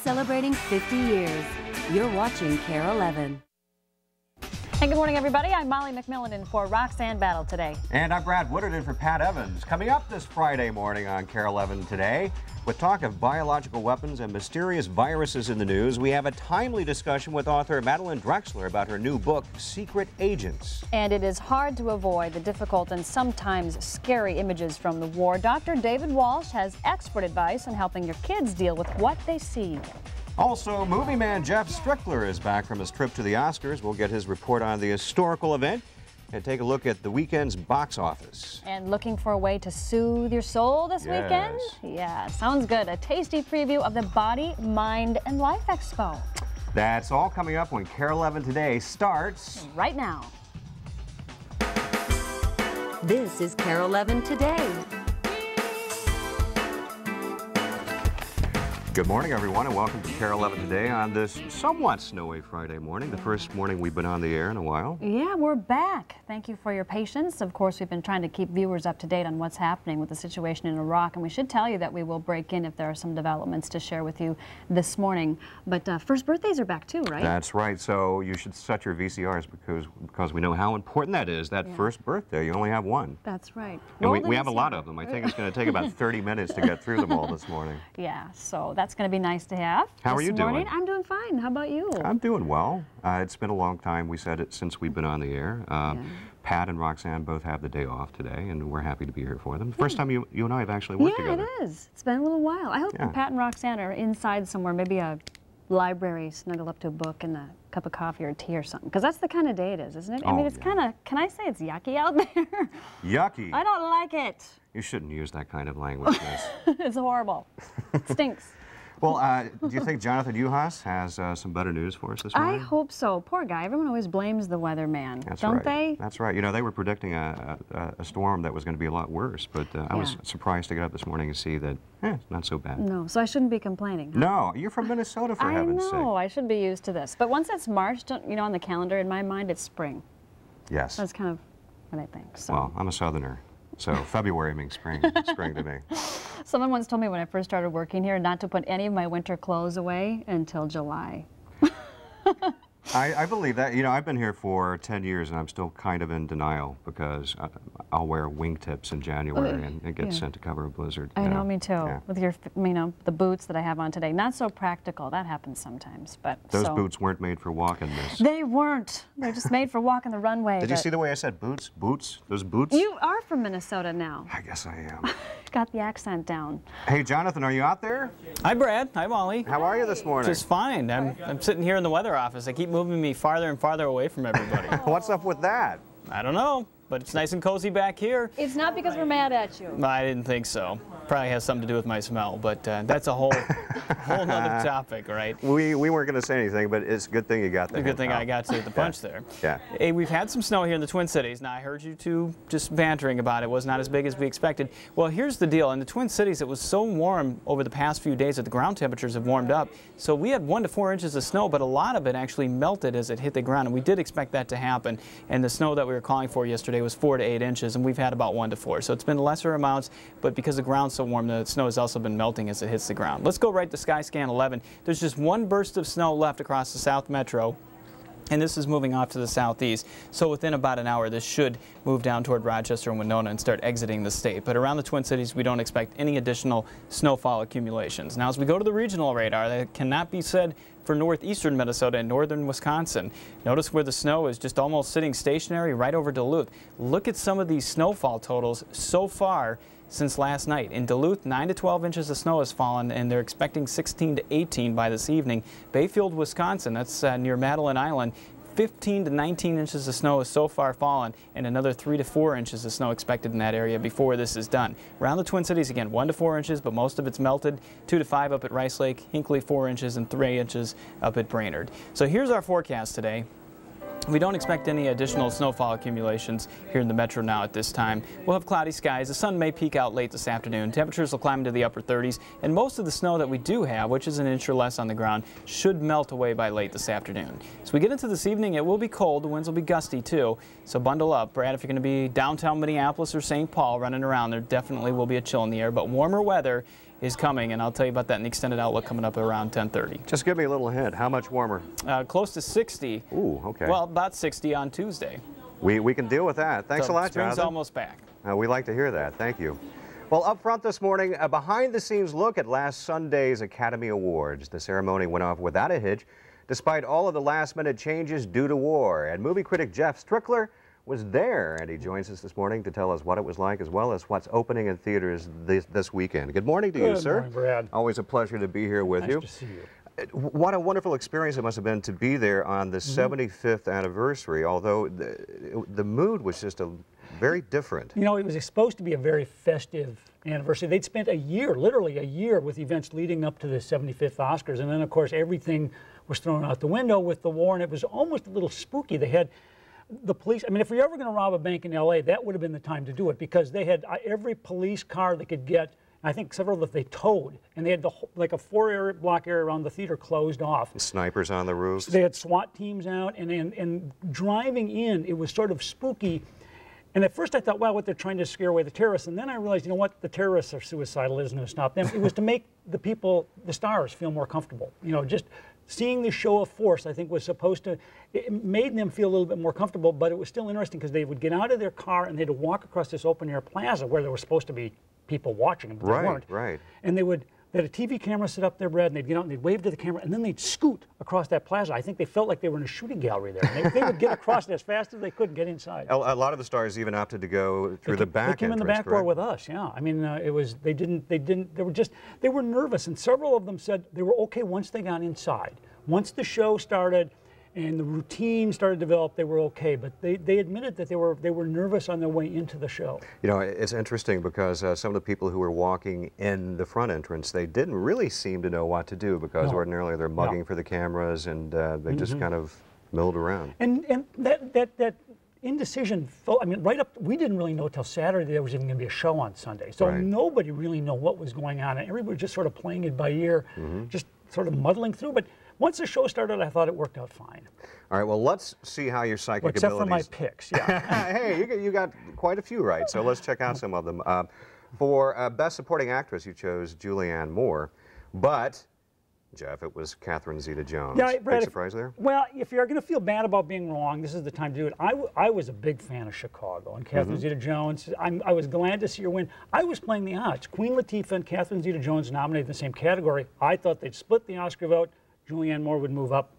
celebrating 50 years. You're watching Kare 11. Hey, good morning, everybody. I'm Molly McMillan in for Roxanne Battle today. And I'm Brad Woodard in for Pat Evans. Coming up this Friday morning on Kare 11 today, with talk of biological weapons and mysterious viruses in the news, we have a timely discussion with author Madeline Drexler about her new book, Secret Agents. And it is hard to avoid the difficult and sometimes scary images from the war. Dr. David Walsh has expert advice on helping your kids deal with what they see. Also, movie man Jeff Strickler is back from his trip to the Oscars. We'll get his report on the historical event and take a look at the weekend's box office. And looking for a way to soothe your soul this weekend? Yeah, sounds good. A tasty preview of the Body, Mind, and Life Expo. That's all coming up when Kare 11 today starts right now. This is Kare 11 today. Good morning, everyone, and welcome to Kare 11 today on this somewhat snowy Friday morning, the first morning we've been on the air in a while. Yeah, we're back. Thank you for your patience. Of course, we've been trying to keep viewers up to date on what's happening with the situation in Iraq, and we should tell you that we will break in if there are some developments to share with you this morning. But first birthdays are back too, right? That's right. So you should set your VCRs because we know how important that is, that first birthday. You only have one. That's right. And we have a lot of them. I think it's going to take about 30 minutes to get through them all this morning. Yeah, so that's going to be nice to have. How are you doing? I'm doing fine. How about you? I'm doing well. It's been a long time, we said it, since we've been on the air. Pat and Roxanne both have the day off today, and we're happy to be here for them. First time you and I have actually worked together. Yeah, it is. It's been a little while. I hope Pat and Roxanne are inside somewhere, maybe a library, snuggle up to a book and a cup of coffee or tea or something, because that's the kind of day it is, isn't it? I mean, it's kind of, can I say it's yucky out there? Yucky. I don't like it. You shouldn't use that kind of language, miss. It's horrible. It stinks. Well, do you think Jonathan Uhas has some better news for us this morning? I hope so. Poor guy. Everyone always blames the weatherman, don't they? That's right. You know, they were predicting a storm that was going to be a lot worse, but I was surprised to get up this morning and see that it's not so bad. No, so I shouldn't be complaining. Huh? No, you're from Minnesota, for heaven's sake. I know. I should be used to this. But once it's March, you know, on the calendar, in my mind, it's spring. Yes. That's kind of what I think. So. Well, I'm a Southerner, so February means spring to me. Someone once told me when I first started working here not to put any of my winter clothes away until July. I believe that. You know, I've been here for 10 years and I'm still kind of in denial because I'll wear wingtips in January and it gets sent to cover a blizzard. I know, me too. Yeah. With your, you know, the boots that I have on today. Not so practical. That happens sometimes. But those boots weren't made for walking, miss. They weren't. They're just made for walking the runway. Did you see the way I said boots? Boots? Those boots? You are from Minnesota now. I guess I am. Got the accent down. Hey, Jonathan, are you out there? Hi, Brad. Hi, Molly. How are you this morning? Just fine. I'm sitting here in the weather office. They keep moving me farther and farther away from everybody. What's up with that? I don't know, but it's nice and cozy back here. It's not because we're mad at you. I didn't think so. Probably has something to do with my smell, but that's a whole nother topic, right? We weren't going to say anything, but it's a good thing you got there. A good thing I got to the punch there. Yeah. Hey, we've had some snow here in the Twin Cities. Now, I heard you two just bantering about it. It was not as big as we expected. Well, here's the deal. In the Twin Cities, it was so warm over the past few days that the ground temperatures have warmed up. So we had 1 to 4 inches of snow, but a lot of it actually melted as it hit the ground, and we did expect that to happen. And the snow that we were calling for yesterday was 4 to 8 inches, and we've had about 1 to 4. So it's been lesser amounts, but because the ground's so warm, the snow has also been melting as it hits the ground. Let's go right to Skyscan 11. There's just one burst of snow left across the South Metro, and this is moving off to the southeast. So within about an hour, this should move down toward Rochester and Winona and start exiting the state. But around the Twin Cities, we don't expect any additional snowfall accumulations. Now, as we go to the regional radar, that cannot be said for northeastern Minnesota and northern Wisconsin. Notice where the snow is just almost sitting stationary right over Duluth. Look at some of these snowfall totals so far since last night. In Duluth, 9 to 12 inches of snow has fallen, and they're expecting 16 to 18 by this evening. Bayfield, Wisconsin, that's near Madeline Island, 15 to 19 inches of snow has so far fallen, and another 3 to 4 inches of snow expected in that area before this is done. Around the Twin Cities, again, 1 to 4 inches, but most of it's melted. 2 to 5 up at Rice Lake, Hinckley 4 inches, and 3 inches up at Brainerd. So here's our forecast today. We don't expect any additional snowfall accumulations here in the metro now at this time. We'll have cloudy skies. The sun may peek out late this afternoon. Temperatures will climb into the upper 30s, and most of the snow that we do have, which is an inch or less on the ground, should melt away by late this afternoon. As we get into this evening, it will be cold. The winds will be gusty too, so bundle up. Brad, if you're going to be downtown Minneapolis or St. Paul running around, there definitely will be a chill in the air, but warmer weather is coming, and I'll tell you about that in the extended outlook coming up around 10:30. Just give me a little hint. How much warmer? Close to 60. Ooh, okay. Well, about 60 on Tuesday. We can deal with that. Thanks a lot, Spring's Jonathan. almost back. We like to hear that. Thank you. Well, up front this morning, a behind-the-scenes look at last Sunday's Academy Awards. The ceremony went off without a hitch, despite all of the last-minute changes due to war. And movie critic Jeff Strickler was there, and he joins us this morning to tell us what it was like, as well as what's opening in theaters this weekend. Good morning to you, sir. Good morning, Brad. Always a pleasure to be here with you. Nice to see you. What a wonderful experience it must have been to be there on the 75th anniversary, although the mood was just very different. You know, it was supposed to be a very festive anniversary. They'd spent a year, literally a year, with events leading up to the 75th Oscars, and then, of course, everything was thrown out the window with the war, and it was almost a little spooky. They had the police. I mean, if you're ever going to rob a bank in L.A., that would have been the time to do it, because they had every police car they could get. I think several that they towed, and they had like a 4-block area around the theater closed off. Snipers on the roofs. They had SWAT teams out, and driving in, it was sort of spooky. And at first I thought, wow, what they're trying to scare away the terrorists. And then I realized, you know what, the terrorists are suicidal, it isn't going to stop them. It was to make the people, the stars, feel more comfortable. You know, just seeing the show of force, I think, was supposed to, it made them feel a little bit more comfortable, but it was still interesting because they would get out of their car and they'd walk across this open air plaza where there were supposed to be people watching them, but they weren't. Right. And they had a TV camera set up there, Brad, and they'd get out and they'd wave to the camera, and then they'd scoot across that plaza. I think they felt like they were in a shooting gallery there. And they would get across it as fast as they could and get inside. A lot of the stars even opted to go through the back entrance. They came in the back door with us, yeah. I mean, they were nervous, and several of them said they were okay once they got inside. Once the show started and the routine started to develop, they were okay, but they admitted that they were nervous on their way into the show. You know, it's interesting because some of the people who were walking in the front entrance, they didn't really seem to know what to do, because ordinarily they're mugging for the cameras, and they just kind of milled around. And that indecision, I mean, right up, we didn't really know till Saturday there was even going to be a show on Sunday. So nobody really knew what was going on, and everybody was just sort of playing it by ear, just sort of muddling through. But once the show started, I thought it worked out fine. All right, well, let's see how your psychic abilities... Except for my picks, yeah. Hey, you got quite a few right, so let's check out some of them. For Best Supporting Actress, you chose Julianne Moore, but, Jeff, it was Catherine Zeta-Jones. Yeah, Brad, big surprise there? Well, if you're going to feel bad about being wrong, this is the time to do it. I was a big fan of Chicago, and Catherine Zeta-Jones, I was glad to see her win. I was playing the odds. Queen Latifah and Catherine Zeta-Jones nominated in the same category. I thought they'd split the Oscar vote. Julianne Moore would move up.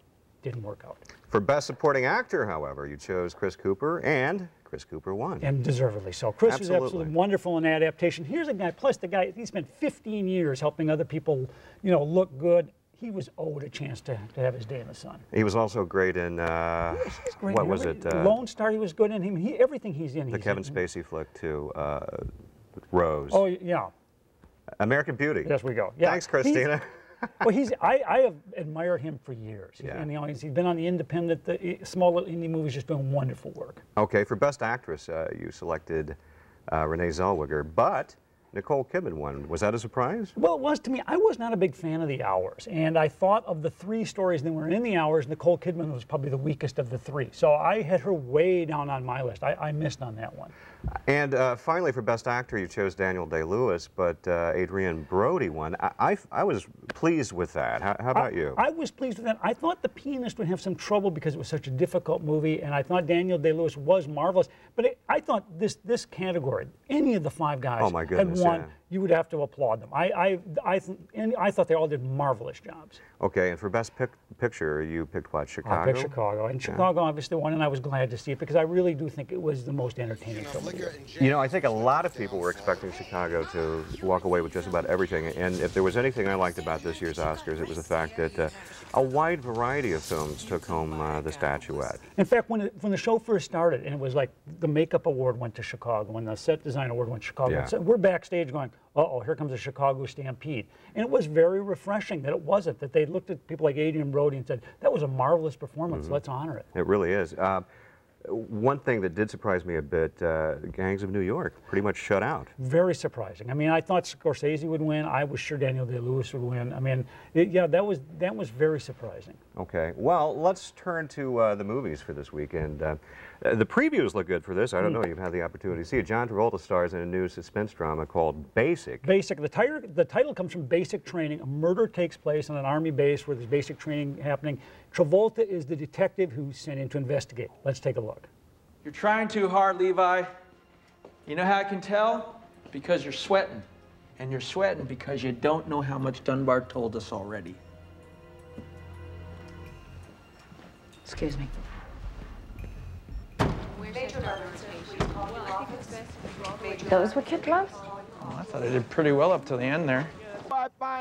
Didn't work out. For Best Supporting Actor, however, you chose Chris Cooper, and Chris Cooper won. And deservedly so. Chris was absolutely wonderful in adaptation. Here's a guy, plus the guy, he spent 15 years helping other people, you know, look good. He was owed a chance to have his day in the sun. He was also great in, what was it? Lone Star, he was good in him. Everything he's in, the Kevin Spacey flick, too, Rose. Oh, yeah. American Beauty. Yes, we go. Yeah. Thanks, Christina. Well, I have admired him for years. Yeah. And, you know, he's been on the independent, the small little indie movies, just doing wonderful work. Okay, for Best Actress, you selected Renee Zellweger, but Nicole Kidman won. Was that a surprise? Well, it was to me. I was not a big fan of The Hours, and I thought of the three stories that were in The Hours, Nicole Kidman was probably the weakest of the three. So I had her way down on my list. I missed on that one. And finally, for Best Actor, you chose Daniel Day-Lewis, but Adrian Brody won. I was pleased with that. How about you? I was pleased with that. I thought The Pianist would have some trouble because it was such a difficult movie, and I thought Daniel Day-Lewis was marvelous. But I thought this category, any of the five guys had won, you would have to applaud them. I thought they all did marvelous jobs. Okay, and for Best Picture, you picked what, Chicago? I picked Chicago, and Chicago obviously won, and I was glad to see it because I really do think it was the most entertaining film. You know, I think a lot of people were expecting Chicago to walk away with just about everything, and if there was anything I liked about this year's Oscars, it was the fact that a wide variety of films took home the statuette. In fact, when the show first started, and it was like the makeup award went to Chicago, and the set design award went to Chicago, so we're backstage going, uh-oh, here comes a Chicago stampede. And it was very refreshing that it wasn't, that they looked at people like Adrian Brody and said, that was a marvelous performance, let's honor it. It really is. One thing that did surprise me a bit, Gangs of New York, pretty much shut out. Very surprising. I mean, I thought Scorsese would win. I was sure Daniel Day-Lewis would win. I mean, yeah, that was very surprising. Okay. Well, let's turn to the movies for this weekend. The previews look good for this. I don't know. You've had the opportunity to see it. John Travolta stars in a new suspense drama called Basic. Basic. The title comes from basic training. A murder takes place on an army base where there's basic training happening. Travolta is the detective who's sent in to investigate. Let's take a look. You're trying too hard, Levi. You know how I can tell? Because you're sweating. And you're sweating because you don't know how much Dunbar told us already. Excuse me. Those were kid gloves? Oh, I thought I did pretty well up to the end there.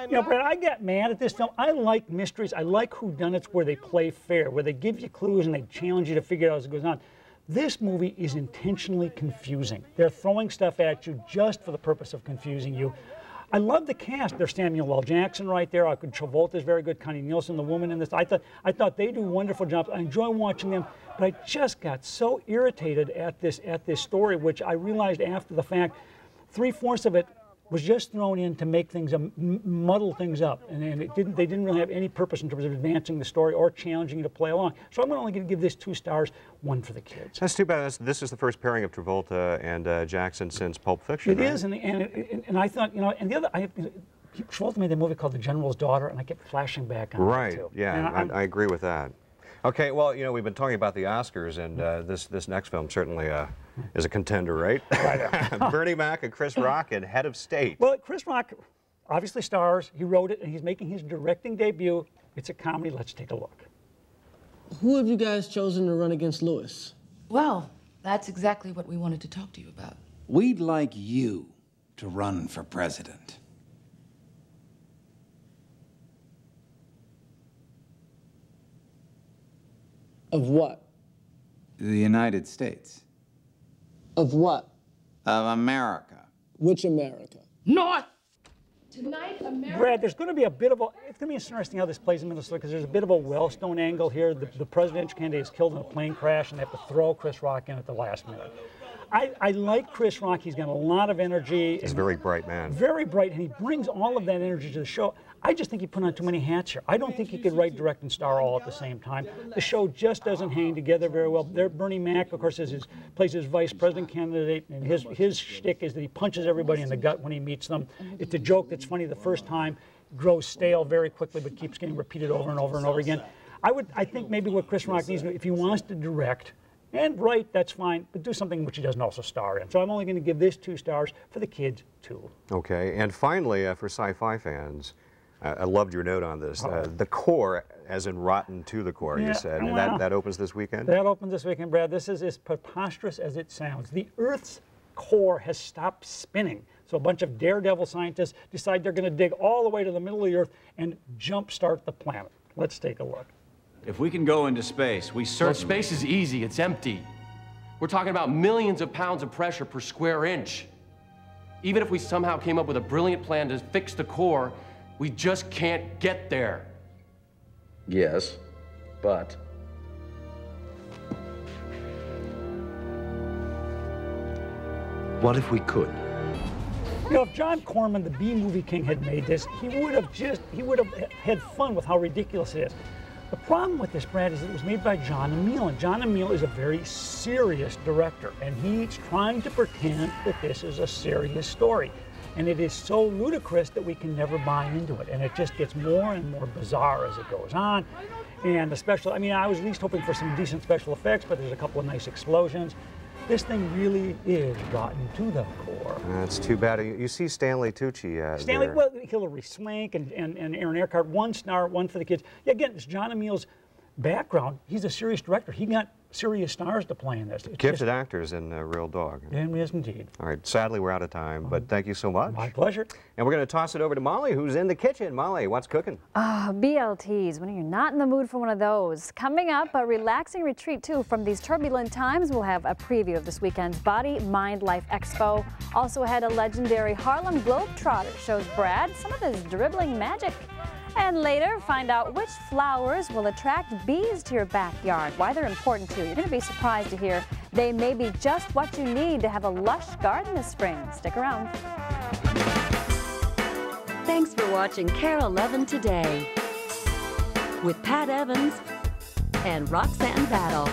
You know, Brad, I got mad at this film. I like mysteries. I like whodunits where they play fair, where they give you clues and they challenge you to figure it out as it goes on. This movie is intentionally confusing. They're throwing stuff at you just for the purpose of confusing you. I love the cast. There's Samuel L. Jackson right there. Travolta's very good. Connie Nielsen, the woman in this. I thought they do wonderful jobs. I enjoy watching them, but I just got so irritated at this story, which I realized after the fact, 3/4 of it was just thrown in to make things muddle things up, and they didn't really have any purpose in terms of advancing the story or challenging you to play along. So I'm only going to give this 2 stars, 1 for the kids. That's too bad. This is the first pairing of Travolta and Jackson since Pulp Fiction. It right? is, and I thought, you know, and the other, Travolta made a movie called The General's Daughter, and I kept flashing back on right. that too. Yeah, I agree with that. Okay, well, you know, we've been talking about the Oscars, and this next film certainly is a contender, right? Bernie Mac and Chris Rock in Head of State. Well, Chris Rock obviously stars. He wrote it, and he's making his directing debut. It's a comedy. Let's take a look. Who have you guys chosen to run against Lewis? Well, that's exactly what we wanted to talk to you about. We'd like you to run for president. Of what? The United States. Of what? Of America. Which America? North! Tonight, America... Brad, there's going to be a bit of a... It's going to be interesting how this plays in Minnesota, because there's a bit of a Wellstone angle here. The presidential candidate is killed in a plane crash, and they have to throw Chris Rock in at the last minute. I like Chris Rock. He's got a lot of energy. He's a very bright man. Very bright, and he brings all of that energy to the show. I just think he put on too many hats here. I don't think he could write, direct, and star all at the same time. The show just doesn't hang together very well. Bernie Mac, of course, plays his vice president candidate, and his shtick is that he punches everybody in the gut when he meets them. It's a joke that's funny the first time, grows stale very quickly, but keeps getting repeated over and over and over again. I think maybe what Chris Rock needs, if he wants to direct and write, that's fine, but do something which he doesn't also star in. So I'm only going to give this 2 stars, for the kids, 2. Okay, and finally, for sci-fi fans, I loved your note on this. The Core, as in rotten to the core, you said. And that opens this weekend? That opens this weekend, Brad. This is as preposterous as it sounds. The Earth's core has stopped spinning. So a bunch of daredevil scientists decide they're going to dig all the way to the middle of the Earth and jumpstart the planet. Let's take a look. If we can go into space, we certainly... Well, space is easy. It's empty. We're talking about millions of pounds of pressure per square inch. Even if we somehow came up with a brilliant plan to fix the core, we just can't get there. Yes, but... What if we could? You know, if John Corman, the B-movie king, had made this, he would have had fun with how ridiculous it is. The problem with this, Brad, is that it was made by John Emile, and John Emile is a very serious director, and he's trying to pretend that this is a serious story. And it is so ludicrous that we can never buy into it, and it just gets more and more bizarre as it goes on. And the special, I mean, I was at least hoping for some decent special effects, but there's a couple of nice explosions. This thing really is rotten to the core. That's too bad. You see Stanley Tucci Stanley, there. well, Hilary Swank and Aaron Eckhart, 1 star, 1 for the kids. Yeah, again, it's John Emile's background. He's a serious director. He got serious stars to play in this. It's Gifted actors in Real Dog. Yes, indeed. All right, sadly we're out of time, but thank you so much. My pleasure. And we're going to toss it over to Molly, who's in the kitchen. Molly, what's cooking? BLTs, when you're not in the mood for one of those. Coming up, a relaxing retreat, too, from these turbulent times. We'll have a preview of this weekend's Body, Mind, Life Expo. Also ahead, a legendary Harlem Globetrotter shows Brad some of his dribbling magic. And later, find out which flowers will attract bees to your backyard, why they're important to you. You're going to be surprised to hear they may be just what you need to have a lush garden this spring. Stick around. Thanks for watching Kare 11 Today with Pat Evans and Roxanne Battle.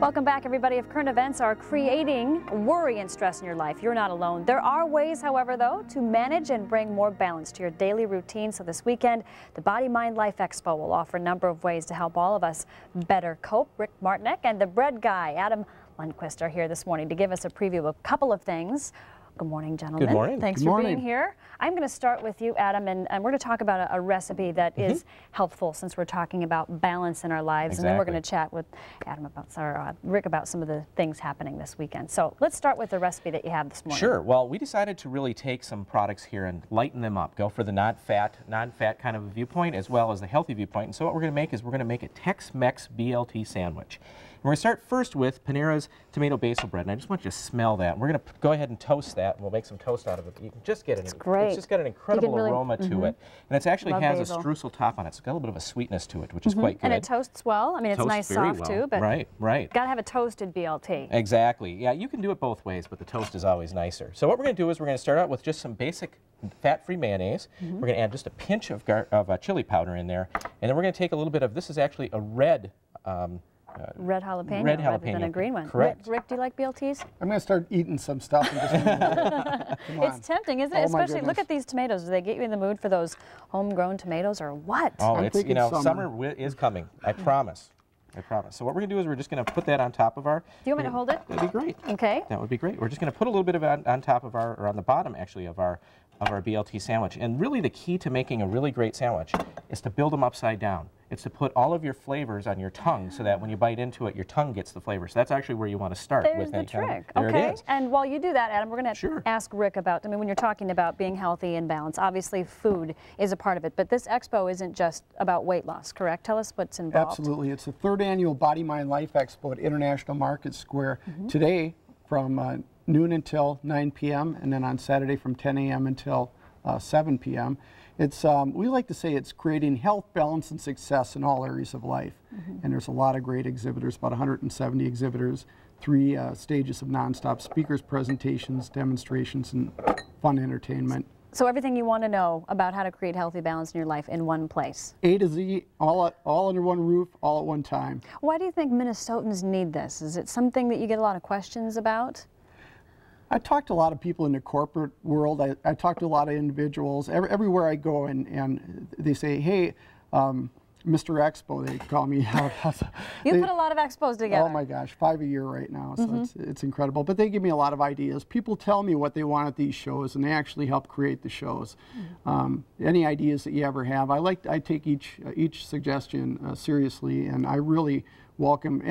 Welcome back, everybody. If current events are creating worry and stress in your life, you're not alone. There are ways, however, though, to manage and bring more balance to your daily routine. So this weekend, the Body, Mind, Life Expo will offer a number of ways to help all of us better cope. Rick Martinek and the bread guy, Adam Lundquist, are here this morning to give us a preview of a couple of things. Good morning, gentlemen. Good morning. Thanks for being here. I'm going to start with you, Adam, and we're going to talk about a recipe that is helpful since we're talking about balance in our lives. And then we're going to chat with Adam about, Rick about some of the things happening this weekend. So let's start with the recipe that you have this morning. Sure. Well, we decided to really take some products here and lighten them up, go for the non-fat kind of a viewpoint as well as the healthy viewpoint. And so what we're going to make is we're going to make a Tex-Mex BLT sandwich. We're going to start first with Panera's tomato basil bread, and I just want you to smell that. We're going to go ahead and toast that, and we'll make some toast out of it. You can just get it's just got an incredible aroma to it, and it actually has a streusel top on it. It's got a little bit of a sweetness to it, which is quite good. And it toasts well. I mean, it's nice soft too, but right. Got to have a toasted BLT. Exactly. Yeah, you can do it both ways, but the toast is always nicer. So what we're going to do is we're going to start out with just some basic fat-free mayonnaise. We're going to add just a pinch of chili powder in there, and then we're going to take a little bit of, this is actually a red red jalapeno, rather than a green one. Correct. Rick, do you like BLTs? I'm going to start eating some stuff. In just a minute. It's tempting, isn't it? Especially, look at these tomatoes. Do they get you in the mood for those homegrown tomatoes or what? Oh, it's, you know, summer is coming. I promise. I promise. So what we're going to do is we're just going to put that on top of our... Do you want me to hold it? That'd be great. Okay. That would be great. We're just going to put a little bit of it on top of our, or on the bottom actually, of our BLT sandwich. And really the key to making a really great sandwich is to build them upside down. It's to put all of your flavors on your tongue so that when you bite into it, your tongue gets the flavor. So that's actually where you want to start. There's the trick. There okay. it is. And while you do that, Adam, we're going to ask Rick about, I mean, when you're talking about being healthy and balanced, obviously food is a part of it, but this expo isn't just about weight loss, correct? Tell us what's involved. Absolutely. It's the 3rd annual Body, Mind, Life Expo at International Market Square. Today from noon until 9 p.m. and then on Saturday from 10 a.m. until 7 p.m. It's, we like to say it's creating health, balance, and success in all areas of life. And there's a lot of great exhibitors, about 170 exhibitors, 3 stages of nonstop speakers, presentations, demonstrations, and fun entertainment. So everything you want to know about how to create healthy balance in your life in one place. A to Z, all under one roof, all at one time. Why do you think Minnesotans need this? Is it something that you get a lot of questions about? I talk to a lot of people in the corporate world. I talk to a lot of individuals. Everywhere I go, and they say, hey, Mr. Expo, they call me out. You put a lot of expos together. Oh my gosh, 5 a year right now, so it's incredible. But they give me a lot of ideas. People tell me what they want at these shows, and they actually help create the shows. Any ideas that you ever have, I take each suggestion seriously, and I really welcome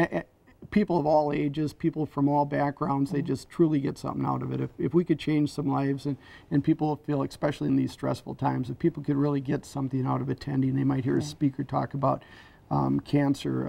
people of all ages, people from all backgrounds. They just truly get something out of it. If we could change some lives and people feel, especially in these stressful times, if people could really get something out of attending, they might hear a speaker talk about cancer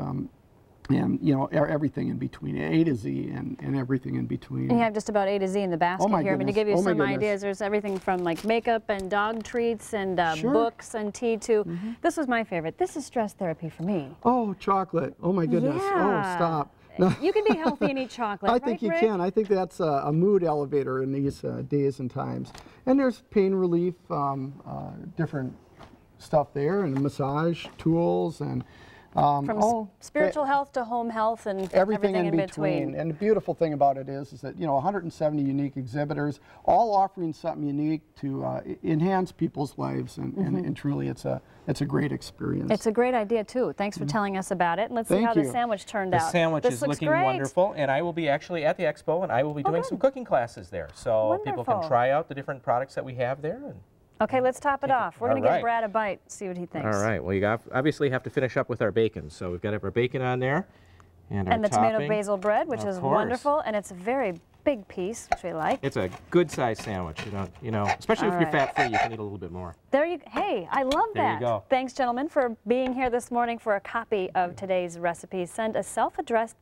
and, you know, everything in between, A to Z and everything in between. And you have just about A to Z in the basket here. I mean, to give you some ideas, there's everything from like makeup and dog treats and books and tea to, this was my favorite. This is stress therapy for me. Oh, chocolate. Oh my goodness. Yeah. Oh, stop. You can be healthy and eat chocolate, I think you can. I think that's a mood elevator in these days and times. And there's pain relief, different stuff there, and massage tools, and from spiritual health to home health and everything in between. And the beautiful thing about it is that, you know, 170 unique exhibitors, all offering something unique to enhance people's lives, and truly it's a great experience. It's a great idea too. Thanks for telling us about it. And let's see how the sandwich turned out. The sandwich is looking wonderful, and I will be actually at the expo, and I will be doing some cooking classes there, so people can try out the different products that we have there. Okay, let's top it off. We're going to give Brad a bite, see what he thinks. All right. Well, you obviously have to finish up with our bacon. So we've got to have our bacon on there. And the tomato basil bread, which is wonderful. And it's a very big piece, which we like. It's a good-sized sandwich. You know, especially if you're fat-free, you can eat a little bit more. There you go. Hey, I love that. There you go. Thanks, gentlemen, for being here this morning for a copy of today's recipe. Send a self-addressed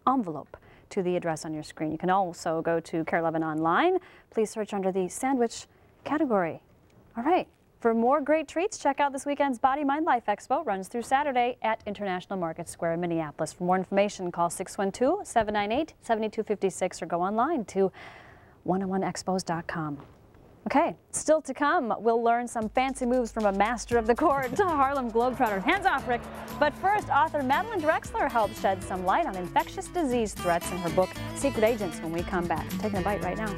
envelope to the address on your screen. You can also go to Kare 11 online. Please search under the sandwich category. All right. For more great treats, check out this weekend's Body, Mind, Life Expo. Runs through Saturday at International Market Square in Minneapolis. For more information, call 612-798-7256 or go online to 101expos.com. Okay, still to come, we'll learn some fancy moves from a master of the court to Harlem Globetrotters. Hands off, Rick. But first, author Madeline Drexler helps shed some light on infectious disease threats in her book, Secret Agents, when we come back. Taking a bite right now.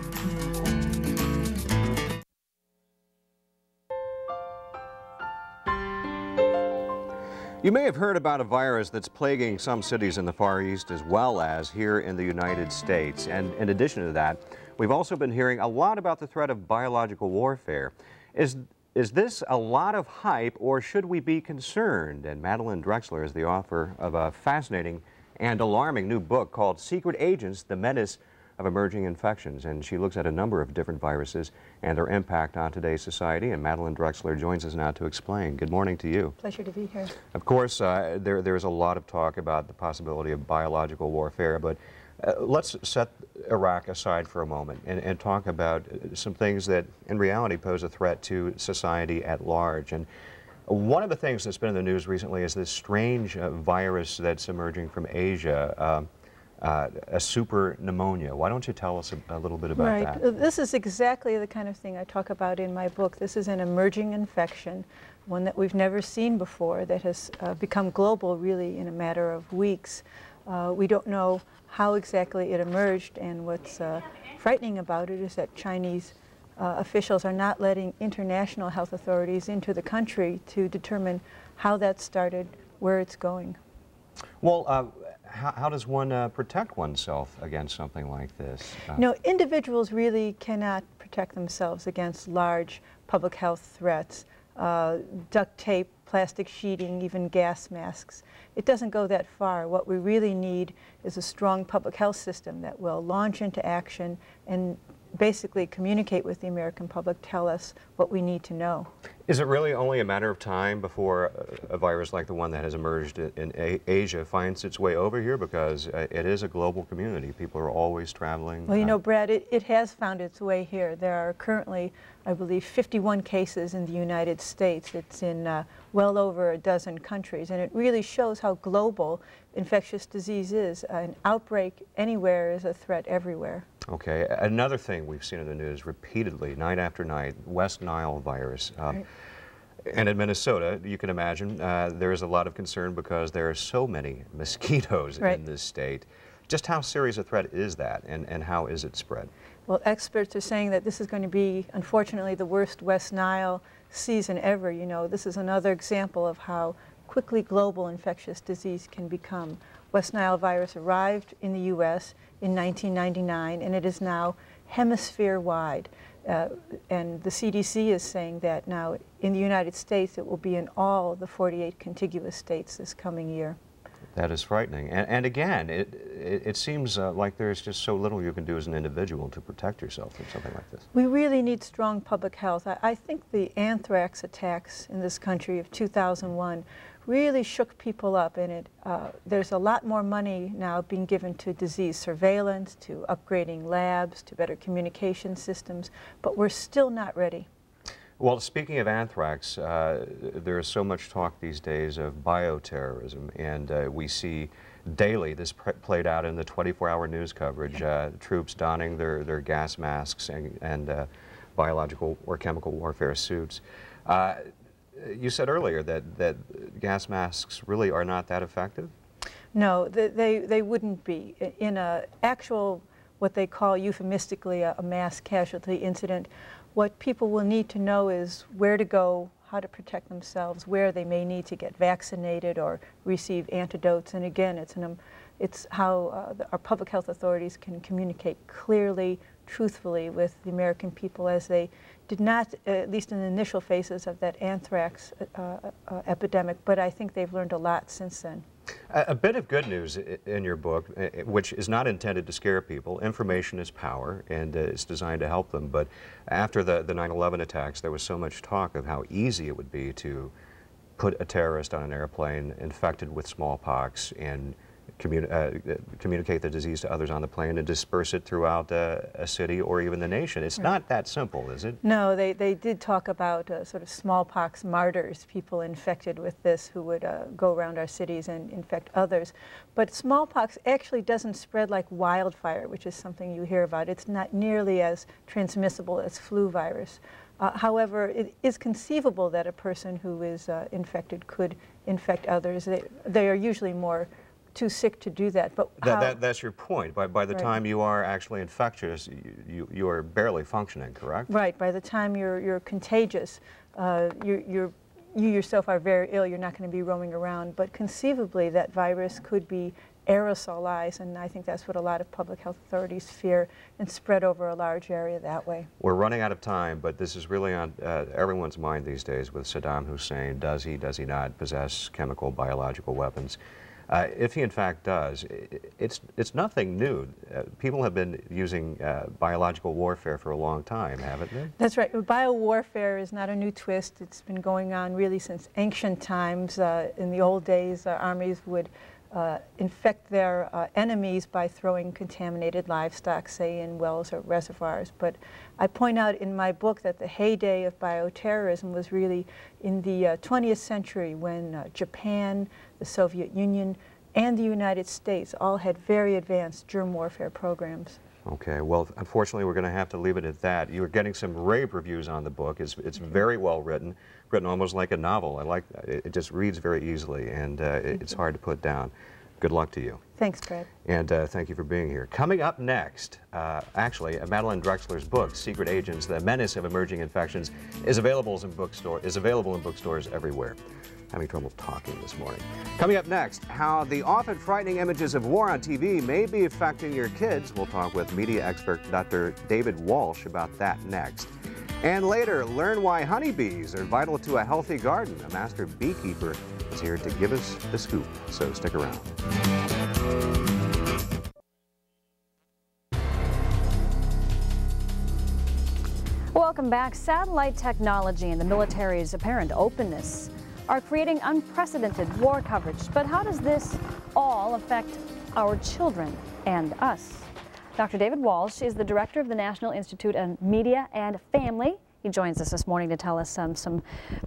You may have heard about a virus that's plaguing some cities in the Far East as well as here in the United States. And in addition to that, we've also been hearing a lot about the threat of biological warfare. Is this a lot of hype, or should we be concerned? And Madeline Drexler is the author of a fascinating and alarming new book called Secret Agents, The Menace of Emerging Infections. And she looks at a number of different viruses and their impact on today's society. And Madeline Drexler joins us now to explain. Good morning to you. Pleasure to be here. Of course, there's a lot of talk about the possibility of biological warfare, but let's set Iraq aside for a moment and talk about some things that in reality pose a threat to society at large. And one of the things that's been in the news recently is this strange virus that's emerging from Asia, a super pneumonia. Why don't you tell us a little bit about that? Right. This is exactly the kind of thing I talk about in my book. This is an emerging infection, one that we've never seen before, that has become global really in a matter of weeks. We don't know how exactly it emerged, and what's frightening about it is that Chinese officials are not letting international health authorities into the country to determine how that started, where it's going. Well, how does one protect oneself against something like this? No, individuals really cannot protect themselves against large public health threats. Duct tape, plastic sheeting, even gas masks. It doesn't go that far. What we really need is a strong public health system that will launch into action and basically communicate with the American public, tell us what we need to know. Is it really only a matter of time before a virus like the one that has emerged in Asia finds its way over here? Because it is a global community. People are always traveling. Well, you know, Brad, it has found its way here. There are currently, I believe, 51 cases in the United States. It's in well over a dozen countries, and it really shows how global infectious disease is. An outbreak anywhere is a threat everywhere. Okay. Another thing we've seen in the news repeatedly, night after night, West Nile virus. Right. And in Minnesota, you can imagine, there is a lot of concern because there are so many mosquitoes in this state. Just how serious a threat is that, and how is it spread? Well, experts are saying that this is going to be, unfortunately, the worst West Nile season ever. You know, this is another example of how quickly global infectious disease can become. West Nile virus arrived in the U.S. in 1999, and it is now hemisphere-wide. And the CDC is saying that now in the United States it will be in all the 48 contiguous states this coming year. That is frightening. And again, it seems like there's just so little you can do as an individual to protect yourself from something like this. We really need strong public health. I think the anthrax attacks in this country of 2001 really shook people up, and there's a lot more money now being given to disease surveillance, to upgrading labs, to better communication systems, but we're still not ready. Well, speaking of anthrax, there is so much talk these days of bioterrorism, and we see daily this played out in the 24-hour news coverage, troops donning their gas masks and biological or chemical warfare suits. You said earlier that gas masks really are not that effective? No, they wouldn't be. In an actual, what they call euphemistically a mass casualty incident, what people will need to know is where to go, how to protect themselves, where they may need to get vaccinated or receive antidotes. And again, it's how our public health authorities can communicate clearly, truthfully with the American people, as they did not, at least in the initial phases of that anthrax epidemic, but I think they've learned a lot since then. A bit of good news in your book, which is not intended to scare people. Information is power, and it's designed to help them. But after the 9/11 attacks, there was so much talk of how easy it would be to put a terrorist on an airplane infected with smallpox and communicate the disease to others on the plane and disperse it throughout a city or even the nation. It's not that simple, is it? No, they did talk about sort of smallpox martyrs, people infected with this who would go around our cities and infect others. But smallpox actually doesn't spread like wildfire, which is something you hear about. It's not nearly as transmissible as flu virus. However, it is conceivable that a person who is infected could infect others. They are usually too sick to do that. But that's your point. By the time you are actually infectious, you are barely functioning, correct? Right. By the time you're contagious, you yourself are very ill. You're not going to be roaming around. But conceivably, that virus could be aerosolized, and I think that's what a lot of public health authorities fear, and spread over a large area that way. We're running out of time, but this is really on everyone's mind these days with Saddam Hussein. Does he not possess chemical, biological weapons? If he in fact does, it's nothing new. People have been using biological warfare for a long time, haven't they? That's right. Biowarfare is not a new twist. It's been going on really since ancient times. In the old days, armies would infect their enemies by throwing contaminated livestock, say, in wells or reservoirs. But I point out in my book that the heyday of bioterrorism was really in the 20th century when Japan, the Soviet Union, and the United States all had very advanced germ warfare programs. Okay, well, unfortunately, we're going to have to leave it at that. You're getting some rave reviews on the book. It's very well written almost like a novel. I like it. Just reads very easily, and it's hard to put down. Good luck to you. Thanks, Brad. And thank you for being here. Coming up next, actually, Madeline Drexler's book, Secret Agents: The Menace of Emerging Infections, is available in bookstores everywhere. Having trouble talking this morning. Coming up next, how the often frightening images of war on TV may be affecting your kids. We'll talk with media expert Dr. David Walsh about that next. And later, learn why honeybees are vital to a healthy garden. A master beekeeper is here to give us the scoop, so stick around. Welcome back. Satellite technology and the military's apparent openness are creating unprecedented war coverage. But how does this all affect our children and us? Dr. David Walsh is the director of the National Institute of Media and Family. He joins us this morning to tell us some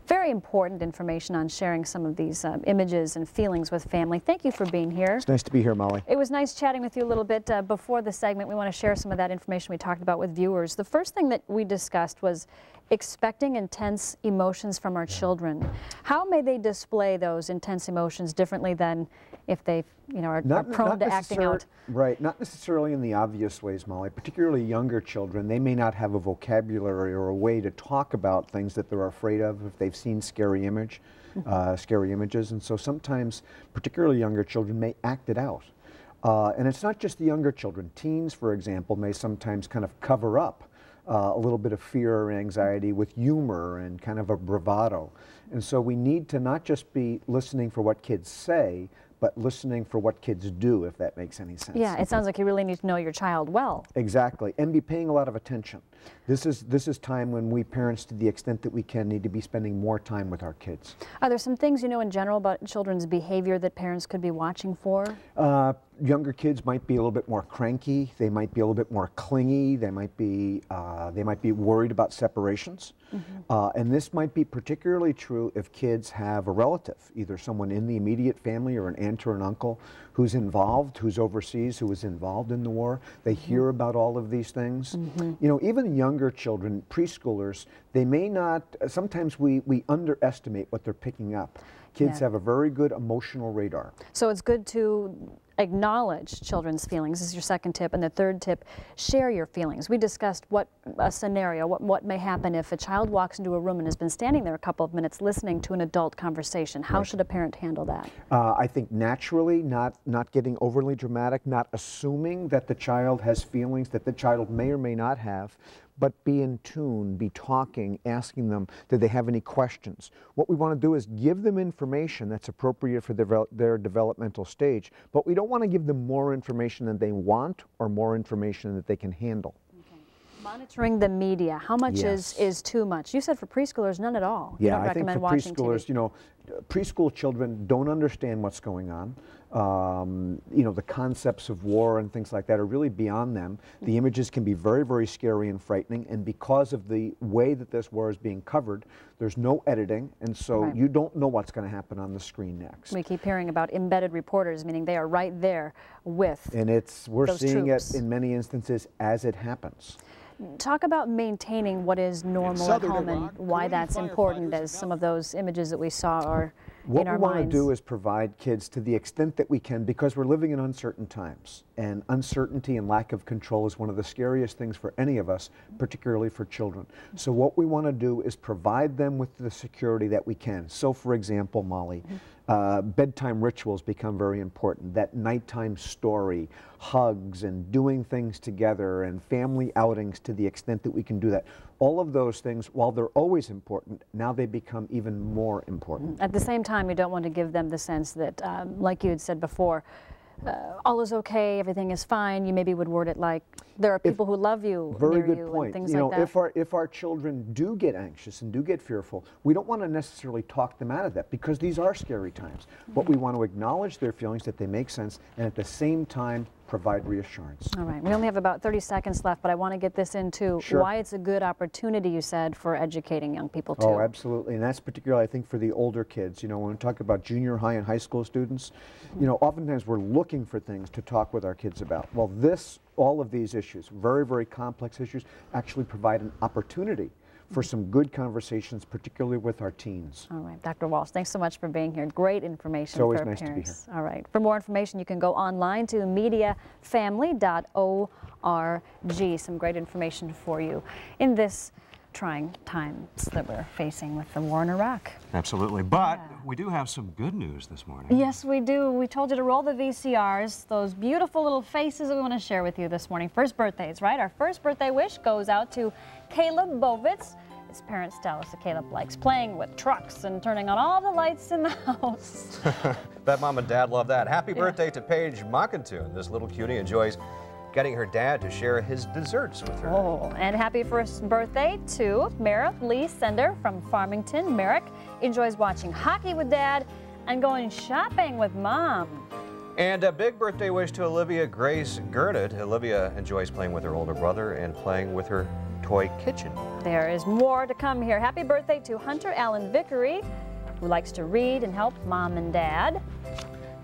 very important information on sharing some of these images and feelings with family. Thank you for being here. It's nice to be here, Molly. It was nice chatting with you a little bit before the segment. We want to share some of that information we talked about with viewers. The first thing that we discussed was expecting intense emotions from our children. How may they display those intense emotions differently than if they, are prone to acting out? Right, not necessarily in the obvious ways, Molly. Particularly younger children, they may not have a vocabulary or a way to talk about things that they're afraid of if they've seen scary images, and so sometimes, particularly younger children, may act it out. And it's not just the younger children. Teens, for example, may sometimes kind of cover up a little bit of fear or anxiety with humor and kind of a bravado. And so we need to not just be listening for what kids say, but listening for what kids do, if that makes any sense. Yeah, it sounds like you really need to know your child well. Exactly, and be paying a lot of attention. This is time when we parents, to the extent that we can, need to be spending more time with our kids. Are there some things in general about children's behavior that parents could be watching for? Younger kids might be a little bit more cranky. They might be a little bit more clingy. They might be worried about separations. And this might be particularly true if kids have a relative, either someone in the immediate family or an aunt or an uncle who's involved, who's overseas, who was involved in the war. They hear about all of these things. Even younger children, preschoolers, they may not, sometimes we underestimate what they're picking up. Kids have a very good emotional radar. So it's good to acknowledge children's feelings. This is your second tip. And the third tip, share your feelings. We discussed a scenario, what may happen if a child walks into a room and has been standing there a couple of minutes listening to an adult conversation. How should a parent handle that? I think naturally, not getting overly dramatic, not assuming that the child has feelings that the child may or may not have, but be in tune, be talking, asking them, do they have any questions? What we want to do is give them information that's appropriate for their developmental stage, but we don't want to give them more information than they want or more information that they can handle. Monitoring the media, how much is too much? You said for preschoolers, none at all. Yeah, I think for preschoolers, preschool children don't understand what's going on. you know, the concepts of war and things like that are really beyond them. The images can be very, very scary and frightening, and because of the way that this war is being covered, there's no editing, and so you don't know what's going to happen on the screen next. We keep hearing about embedded reporters, meaning they are right there with And we're seeing troops. it in many instances as it happens. Talk about maintaining what is normal at home and why that's important, as some of those images that we saw are What in our we want minds. to do is provide kids to the extent that we can, because we're living in uncertain times, and uncertainty and lack of control is one of the scariest things for any of us, particularly for children. So what we want to do is provide them with the security that we can. So for example, Molly, bedtime rituals become very important. That nighttime story, hugs and doing things together, and family outings to the extent that we can do that. All of those things, while they're always important, now they become even more important. At the same time, you don't want to give them the sense that, like you had said before, all is okay, everything is fine. You maybe would word it like, there are people who love you, very near good you, point. and things You know, like that. if our children do get anxious and do get fearful, we don't want to necessarily talk them out of that, because these are scary times. But we want to acknowledge their feelings, that they make sense, and at the same time provide reassurance. All right, we only have about 30 seconds left, but I want to get this into why it's a good opportunity, you said, for educating young people too. Oh, absolutely, and that's particularly, I think, for the older kids. You know, when we talk about junior high and high school students, you know, oftentimes we're looking for things to talk with our kids about. Well, all of these issues, very, very complex issues, actually provide an opportunity for some good conversations, particularly with our teens. All right, Dr. Walsh, thanks so much for being here. Great information It's always for nice parents. to be here. All right, for more information, you can go online to mediafamily.org. Some great information for you in this trying times that we're facing with the war in Iraq. Absolutely, but we do have some good news this morning. Yes, we do. We told you to roll the VCRs, those beautiful little faces that we want to share with you this morning. First birthdays, right? Our first birthday wish goes out to Caleb Bovitz. His parents tell us that Caleb likes playing with trucks and turning on all the lights in the house. Bet Mom and Dad love that. Happy birthday to Paige Mockintune. This little cutie enjoys getting her dad to share his desserts with her. Oh, and happy first birthday to Merrick Lee Sender from Farmington. Merrick enjoys watching hockey with Dad and going shopping with Mom. And a big birthday wish to Olivia Grace Gurnett. Olivia enjoys playing with her older brother and playing with her toy kitchen. There is more to come here. Happy birthday to Hunter Allen Vickery, who likes to read and help Mom and Dad.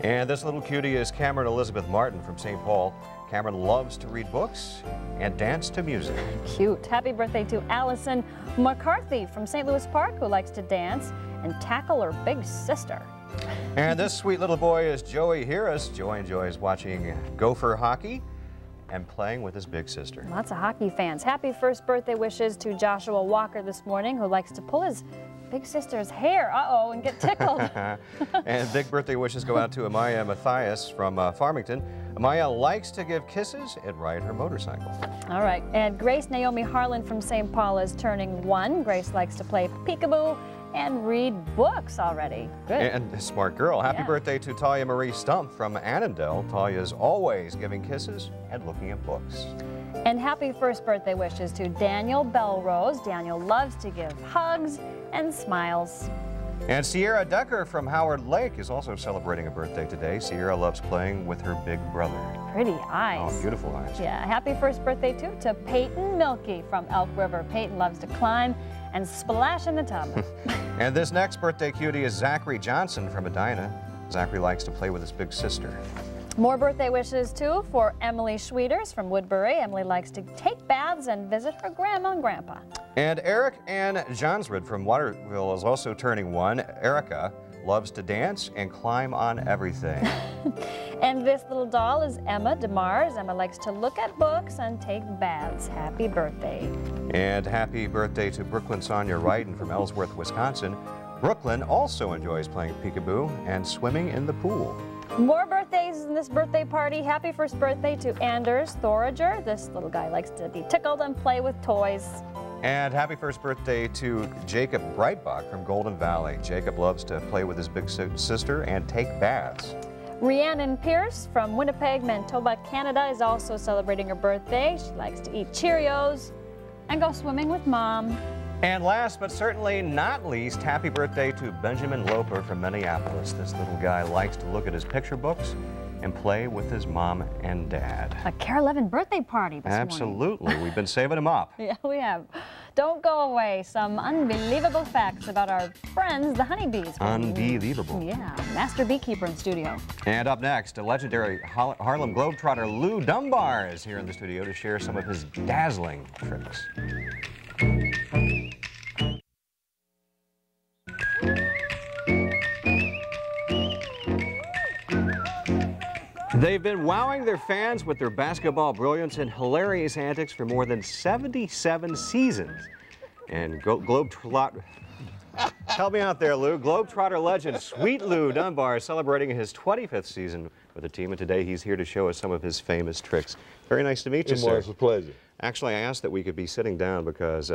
And this little cutie is Cameron Elizabeth Martin from St. Paul. Cameron loves to read books and dance to music. Cute. Happy birthday to Allison McCarthy from St. Louis Park, who likes to dance and tackle her big sister. And this sweet little boy is Joey Harris. Joey enjoys watching Gopher hockey and playing with his big sister. Lots of hockey fans. Happy first birthday wishes to Joshua Walker this morning, who likes to pull his big sister's hair, and get tickled. And big birthday wishes go out to Amaya Matthias from Farmington. Amaya likes to give kisses and ride her motorcycle. All right, and Grace Naomi Harlan from St. Paul is turning 1. Grace likes to play peekaboo and read books already. Good. And a smart girl. Happy birthday to Talia Marie Stump from Annandale. Talia is always giving kisses and looking at books. And happy first birthday wishes to Daniel Belrose. Daniel loves to give hugs and smiles. And Sierra Decker from Howard Lake is also celebrating a birthday today. Sierra loves playing with her big brother. Pretty eyes. Oh, beautiful eyes. Yeah, happy first birthday too to Peyton Milkey from Elk River. Peyton loves to climb and splash in the tub. And this next birthday cutie is Zachary Johnson from Edina. Zachary likes to play with his big sister. More birthday wishes too for Emily Schwieters from Woodbury. Emily likes to take baths and visit her grandma and grandpa. And Eric Ann Johnsrud from Waterville is also turning 1. Erica loves to dance and climb on everything. And this little doll is Emma DeMars. Emma likes to look at books and take baths. Happy birthday. And happy birthday to Brooklyn Sonia Ryden from Ellsworth, Wisconsin. Brooklyn also enjoys playing peekaboo and swimming in the pool. More birthdays in this birthday party. Happy first birthday to Anders Thoriger. This little guy likes to be tickled and play with toys. And happy first birthday to Jacob Breitbach from Golden Valley. Jacob loves to play with his big sister and take baths. Rhiannon Pierce from Winnipeg, Manitoba, Canada is also celebrating her birthday. She likes to eat Cheerios and go swimming with Mom. And last but certainly not least, happy birthday to Benjamin Loper from Minneapolis. This little guy likes to look at his picture books and play with his mom and dad. A Kare 11 birthday party this morning. Absolutely. We've been saving him up. Yeah, we have. Don't go away. Some unbelievable facts about our friends, the honeybees. Unbelievable. Yeah, master beekeeper in studio. And up next, a legendary Harlem Globetrotter Lou Dunbar is here in the studio to share some of his dazzling tricks. They've been wowing their fans with their basketball brilliance and hilarious antics for more than 77 seasons. And Globetrotter, help me out there, Lou. Globetrotter legend Sweet Lou Dunbar is celebrating his 25th season with the team, and today he's here to show us some of his famous tricks. Very nice to meet you, sir. It's a pleasure. Actually, I asked that we could be sitting down because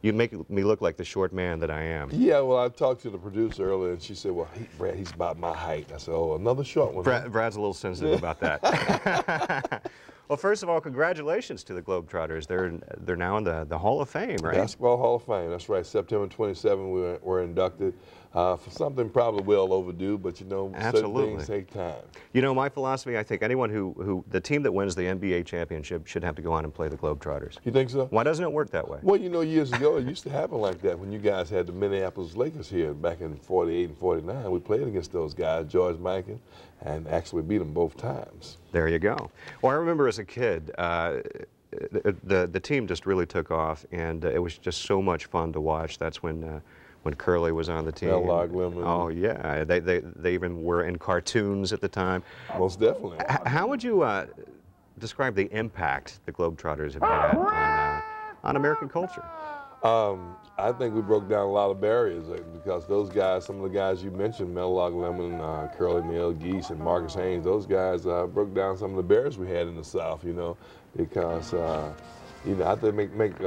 you make me look like the short man that I am. Yeah, well, I talked to the producer earlier, and she said, well, Brad, he's about my height. I said, oh, another short one. Brad's a little sensitive about that. Well, first of all, congratulations to the Globetrotters. They're now in the Hall of Fame, right? Basketball Hall of Fame, that's right. September 27, we were inducted for something probably well overdue, but you know, certain things take time. You know, my philosophy, I think anyone the team that wins the NBA championship should have to go on and play the Globetrotters. You think so? Why doesn't it work that way? Well, you know, years ago, it used to happen like that when you guys had the Minneapolis Lakers here back in 48 and 49. We played against those guys, George Mikan, and actually beat them both times. There you go. Well, I remember as a kid, the team just really took off, and it was just so much fun to watch. That's when Curly was on the team. Oh yeah, they even were in cartoons at the time. Most definitely. How would you describe the impact the Globetrotters have had on American culture? I think we broke down a lot of barriers because those guys, some of the guys you mentioned, Mellog Lemon, Curly Neal, Geese, and Marcus Haynes, those guys broke down some of the barriers we had in the South, you know, because you know, I think make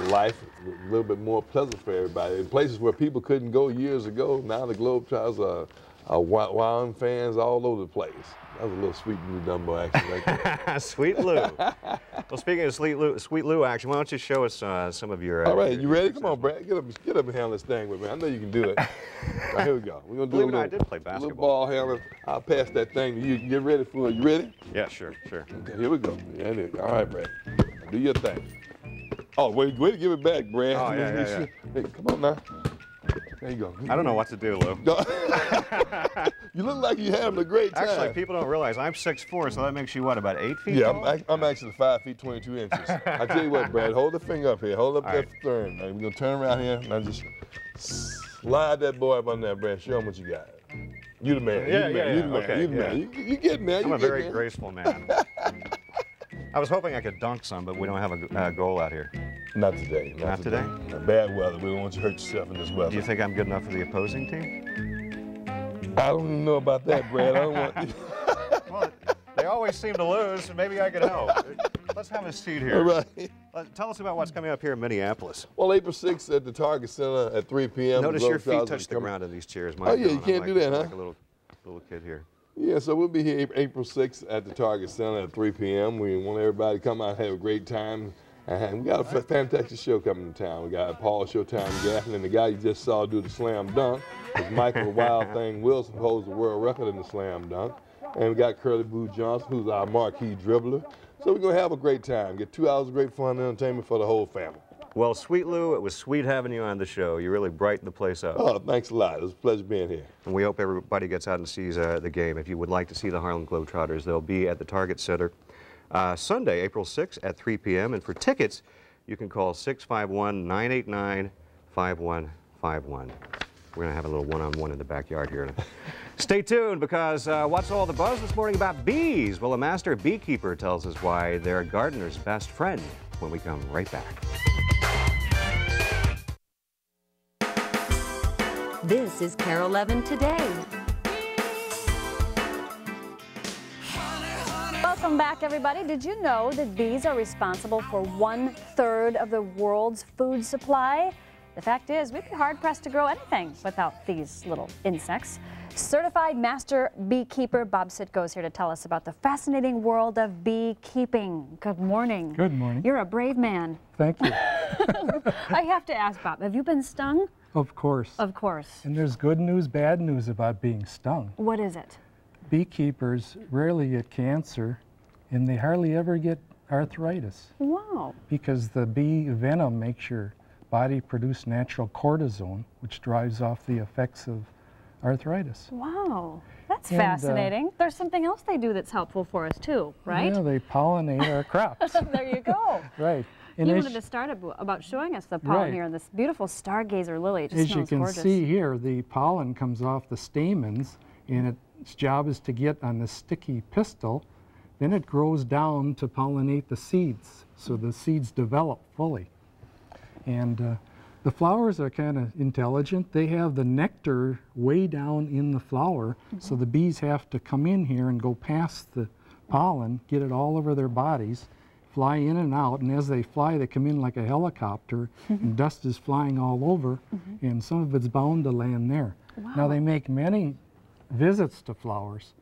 life a little bit more pleasant for everybody. In places where people couldn't go years ago, now the Globetrotters are wowing fans all over the place. That was a little Sweet Lou Dunbar action right there. Sweet Lou. Well, speaking of Sweet Lou action, why don't you show us some of your... All right, you ready? Come on, Brad. Get up and handle this thing with me. I know you can do it. All right, here we go. We're going to do a little, I did play basketball. Little ball handler. I'll pass that thing to you. Get ready for it. You ready? Yeah, sure. Okay, here we go. Yeah, there. All right, Brad. Do your thing. Oh, way to give it back, Brad. Oh, yeah. Hey, come on now. There you go. I don't know what to do, Lou. You look like you're having a great time. Actually, people don't realize I'm 6'4", so that makes you, what, about 8 feet tall? Yeah, I'm actually 5 feet 22 inches. I tell you what, Brad, hold the finger up here. Hold up that thumb. Now, we're going to turn around here, and I just slide that boy up on there, Brad. Show him what you got. You the man. You the man. You getting there. I'm a very graceful man. I was hoping I could dunk some, but we don't have a goal out here. Not today. Not today? Bad weather. We don't want you to hurt yourself in this weather. Do you think I'm good enough for the opposing team? I don't even know about that, Brad. I don't want. Well, they always seem to lose, so maybe I could help. Let's have a seat here. All right. Tell us about what's coming up here in Minneapolis. Well, April 6th at the Target Center at 3 p.m. Notice your feet touch the ground in these chairs. Oh, yeah, you can't do that, huh? Like a little kid here. Yeah, so we'll be here April 6th at the Target Center at 3 p.m. We want everybody to come out and have a great time. And we got a fantastic show coming to town. We got Paul Showtime Gaffney, and the guy you just saw do the slam dunk is Michael the Wild Thing Wilson, who holds the world record in the slam dunk. And we got Curly Boo Johnson, who's our marquee dribbler. So we're going to have a great time. Get 2 hours of great fun and entertainment for the whole family. Well, Sweet Lou, it was sweet having you on the show. You really brightened the place up. Oh, thanks a lot. It was a pleasure being here. And we hope everybody gets out and sees the game. If you would like to see the Harlem Globetrotters, they'll be at the Target Center Sunday, April 6th at 3 p.m. And for tickets, you can call 651-989-5151. We're going to have a little one-on-one in the backyard here. Stay tuned, because what's all the buzz this morning about bees? Well, a master beekeeper tells us why they're a gardener's best friend when we come right back. This is Kare 11 Today. Welcome back, everybody. Did you know that bees are responsible for 1/3 of the world's food supply? The fact is, we'd be hard-pressed to grow anything without these little insects. Certified Master Beekeeper Bob Sitko is here to tell us about the fascinating world of beekeeping. Good morning. Good morning. You're a brave man. Thank you. I have to ask, Bob, have you been stung? Of course. Of course. And there's good news, bad news about being stung. What is it? Beekeepers rarely get cancer, and they hardly ever get arthritis. Wow. Because the bee venom makes your body produce natural cortisone, which drives off the effects of arthritis. Wow. That's fascinating. There's something else they do that's helpful for us too, right? Yeah, they pollinate our crops. There you go. Right. And you wanted to start about showing us the pollen here, and this beautiful stargazer lily. It just smells gorgeous. As you can see here, the pollen comes off the stamens, and its job is to get on the sticky pistil. Then it grows down to pollinate the seeds, so the seeds develop fully. And the flowers are kind of intelligent. They have the nectar way down in the flower, so the bees have to come in here and go past the pollen, get it all over their bodies, fly in and out, and as they fly, they come in like a helicopter, and dust is flying all over, and some of it's bound to land there. Wow. Now, they make many visits to flowers,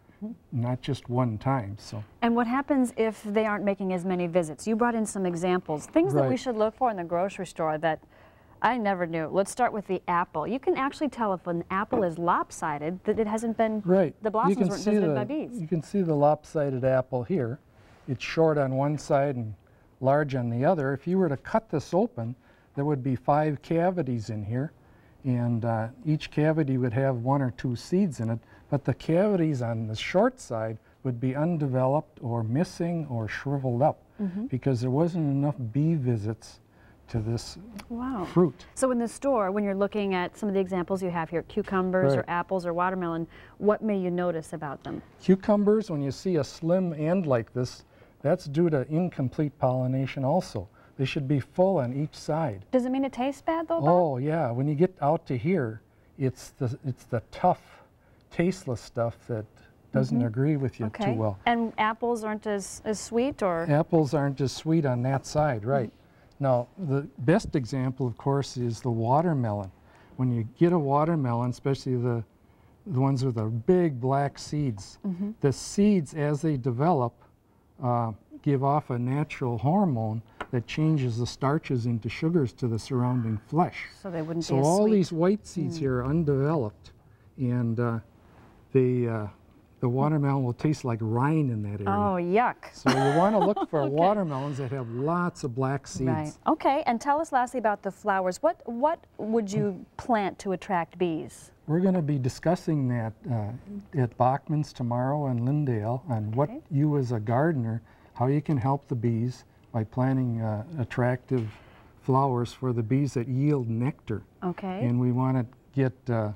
not just one time. So. And what happens if they aren't making as many visits? You brought in some examples, things that we should look for in the grocery store that I never knew. Let's start with the apple. You can actually tell if an apple is lopsided, that it hasn't been, the blossoms weren't visited by bees. You can see the lopsided apple here. It's short on one side and large on the other. If you were to cut this open, there would be 5 cavities in here, and each cavity would have 1 or 2 seeds in it, but the cavities on the short side would be undeveloped or missing or shriveled up because there wasn't enough bee visits to this fruit. So in the store, when you're looking at some of the examples you have here, cucumbers or apples or watermelon, what may you notice about them? Cucumbers, when you see a slim end like this, that's due to incomplete pollination also. They should be full on each side. Does it mean it tastes bad though, Bob? Oh yeah, when you get out to here, it's the tough, tasteless stuff that doesn't agree with you too well. And apples aren't as sweet, or? Apples aren't as sweet on that side, right. Now, the best example, of course, is the watermelon. When you get a watermelon, especially the ones with the big black seeds, the seeds, as they develop, give off a natural hormone that changes the starches into sugars to the surrounding flesh. So they wouldn't be So as all sweet. these white seeds here are undeveloped, and the watermelon will taste like rind in that area. Oh, yuck. So you want to look for watermelons that have lots of black seeds. Right. Okay, and tell us lastly about the flowers. What would you plant to attract bees? We're going to be discussing that at Bachman's tomorrow in Lindale on what you as a gardener, how you can help the bees by planting attractive flowers for the bees that yield nectar. Okay. And we want to get a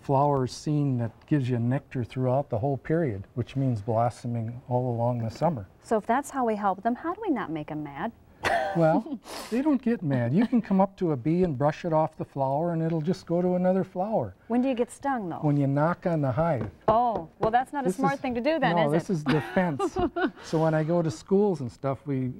flower scene that gives you nectar throughout the whole period, which means blossoming all along the summer. So if that's how we help them, how do we not make them mad? Well, they don't get mad. You can come up to a bee and brush it off the flower, and it'll just go to another flower. When do you get stung, though? When you knock on the hive. Oh, well, that's not a smart thing to do then, is it? No, this is defense. So when I go to schools and stuff, we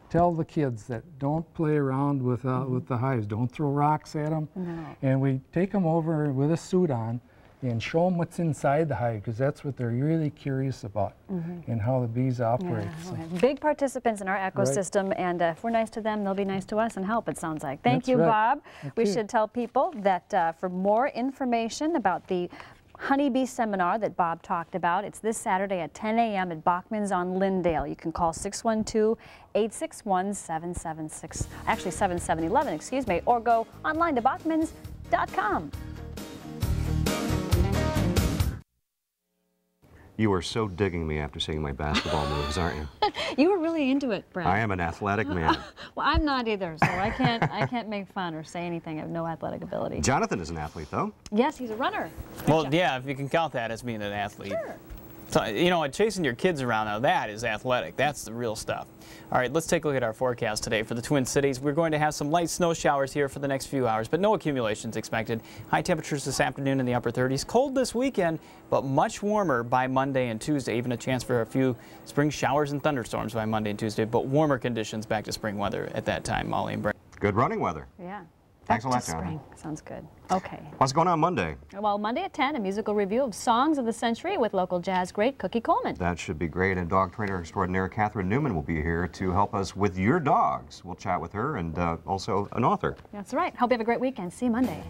tell the kids that don't play around with the hives. Don't throw rocks at them. No. And we take them over with a suit on and show them what's inside the hive, because that's what they're really curious about and how the bees operate. Yeah, okay. Big participants in our ecosystem, and if we're nice to them, they'll be nice to us and help, it sounds like. Thank you, Bob. We should tell people that for more information about the honeybee seminar that Bob talked about, it's this Saturday at 10 a.m. at Bachman's on Lindale. You can call 612-861-776, actually 7711, excuse me, or go online to bachmans.com. You are so digging me after seeing my basketball moves, aren't you? You were really into it, Brad. I am an athletic man. Well, I'm not either, so I can't make fun or say anything. I have no athletic ability. Jonathan is an athlete, though. Yes, he's a runner. Well, yeah, if you can count that as being an athlete. Sure. So, you know, chasing your kids around now, that is athletic. That's the real stuff. All right, let's take a look at our forecast today for the Twin Cities. We're going to have some light snow showers here for the next few hours, but no accumulations expected. High temperatures this afternoon in the upper 30s. Cold this weekend, but much warmer by Monday and Tuesday. Even a chance for a few spring showers and thunderstorms by Monday and Tuesday, but warmer conditions back to spring weather at that time, Molly and Brent. Good running weather. Yeah. Thanks a lot, to John. spring. Sounds good. Okay. What's going on Monday? Well, Monday at 10, a musical review of Songs of the Century with local jazz great Cookie Coleman. That should be great. And dog trainer extraordinaire Catherine Newman will be here to help us with your dogs. We'll chat with her and also an author. That's right. Hope you have a great weekend. See you Monday.